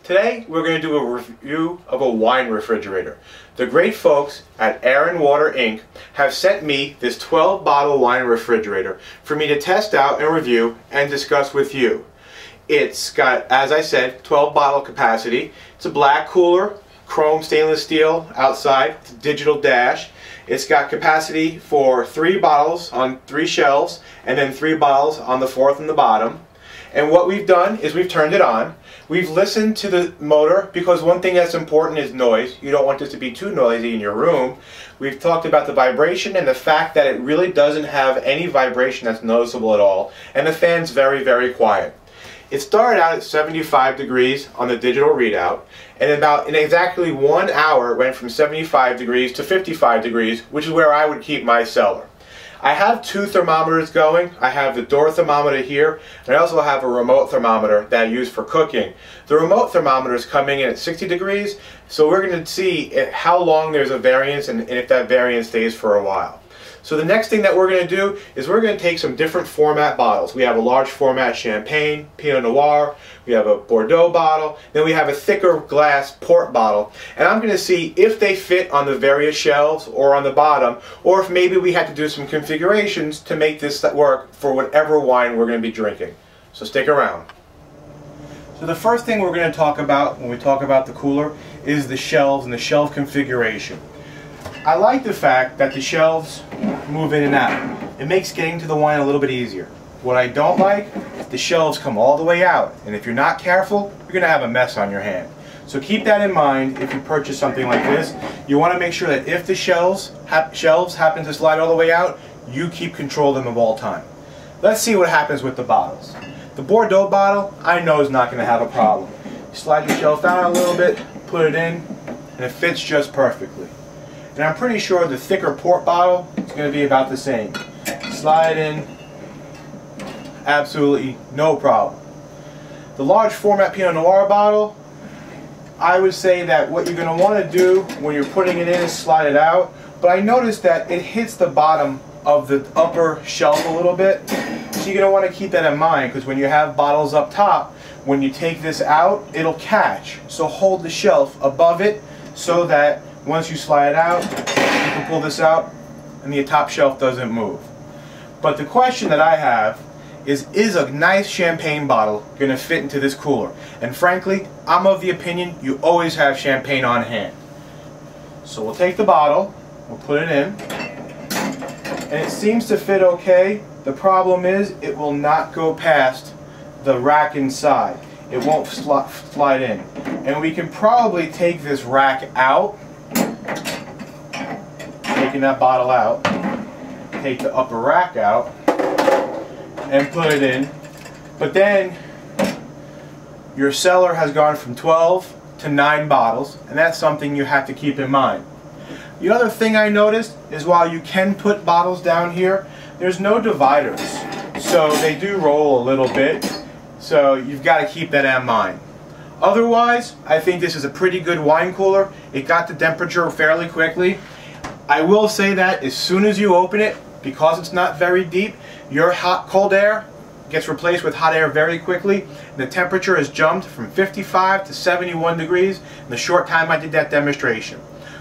Today we're going to do a review of a wine refrigerator. The great folks at Air and Water Inc. have sent me this 12-bottle wine refrigerator for me to test out and review and discuss with you. It's got, as I said, 12-bottle capacity. It's a black cooler, chrome stainless steel outside, it's a digital dash. It's got capacity for 3 bottles on 3 shelves and then 3 bottles on the 4th and the bottom. And what we've done is we've turned it on. We've listened to the motor because one thing that's important is noise. You don't want this to be too noisy in your room. We've talked about the vibration and the fact that it really doesn't have any vibration that's noticeable at all. And the fan's very, very quiet. It started out at 75 degrees on the digital readout, and in exactly 1 hour it went from 75 degrees to 55 degrees, which is where I would keep my cellar. I have 2 thermometers going. I have the door thermometer here, and I also have a remote thermometer that I use for cooking. The remote thermometer is coming in at 60 degrees, so we're going to see how long there's a variance and if that variance stays for a while. So the next thing that we're going to do is we're going to take some different format bottles. We have a large format champagne, Pinot Noir, we have a Bordeaux bottle, then we have a thicker glass port bottle, and I'm going to see if they fit on the various shelves or on the bottom, or if maybe we had to do some configurations to make this work for whatever wine we're going to be drinking. So stick around. So the first thing we're going to talk about when we talk about the cooler is the shelves and the shelf configuration. I like the fact that the shelves move in and out. It makes getting to the wine a little bit easier. What I don't like is the shelves come all the way out, and if you're not careful, you're going to have a mess on your hand. So keep that in mind if you purchase something like this. You want to make sure that if the shelves happen to slide all the way out, you keep control of them at all time. Let's see what happens with the bottles. The Bordeaux bottle, I know is not going to have a problem. You slide your shelf down a little bit, put it in, and it fits just perfectly. And I'm pretty sure the thicker port bottle is going to be about the same. Slide in, absolutely no problem. The large format Pinot Noir bottle, I would say that what you're going to want to do when you're putting it in is slide it out. But I noticed that it hits the bottom of the upper shelf a little bit. So you're going to want to keep that in mind, because when you have bottles up top, when you take this out, it'll catch. So hold the shelf above it so that once you slide it out, you can pull this out and the top shelf doesn't move. But the question that I have is a nice champagne bottle going to fit into this cooler? And frankly, I'm of the opinion you always have champagne on hand. So we'll take the bottle, we'll put it in, and it seems to fit okay. The problem is it will not go past the rack inside. It won't slide in. And we can probably take this rack out, taking that bottle out, take the upper rack out, and put it in. But then your cellar has gone from 12 to 9 bottles, and that's something you have to keep in mind. The other thing I noticed is while you can put bottles down here, there's no dividers. So they do roll a little bit, so you've got to keep that in mind. Otherwise, I think this is a pretty good wine cooler. It got the temperature fairly quickly. I will say that as soon as you open it, because it's not very deep, your cold air gets replaced with hot air very quickly. The temperature has jumped from 55 to 71 degrees in the short time I did that demonstration.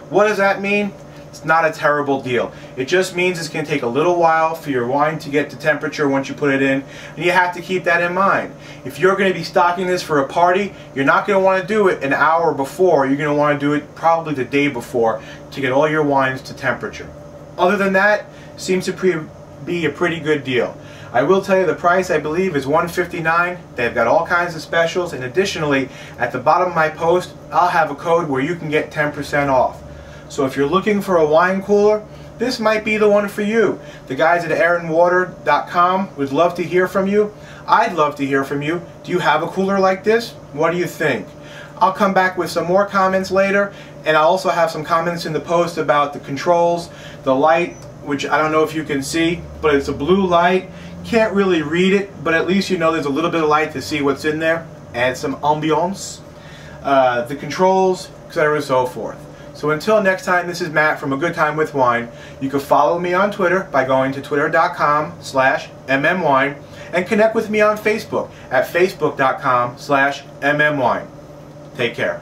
What does that mean? It's not a terrible deal. It just means it's going to take a little while for your wine to get to temperature once you put it in, and you have to keep that in mind. If you're going to be stocking this for a party, you're not going to want to do it an hour before. You're going to want to do it probably the day before to get all your wines to temperature. Other than that, seems to be a pretty good deal. I will tell you the price, I believe, is $159. They've got all kinds of specials, and additionally, at the bottom of my post, I'll have a code where you can get 10% off. So if you're looking for a wine cooler, this might be the one for you. The guys at airandwater.com would love to hear from you. I'd love to hear from you. Do you have a cooler like this? What do you think? I'll come back with some more comments later, and I'll also have some comments in the post about the controls, the light, which I don't know if you can see, but it's a blue light. Can't really read it, but at least you know there's a little bit of light to see what's in there. Add some ambiance, the controls, etc. and so forth. So until next time, this is Matt from A Good Time with Wine. You can follow me on Twitter by going to twitter.com/mmwine and connect with me on Facebook at facebook.com/mmwine. Take care.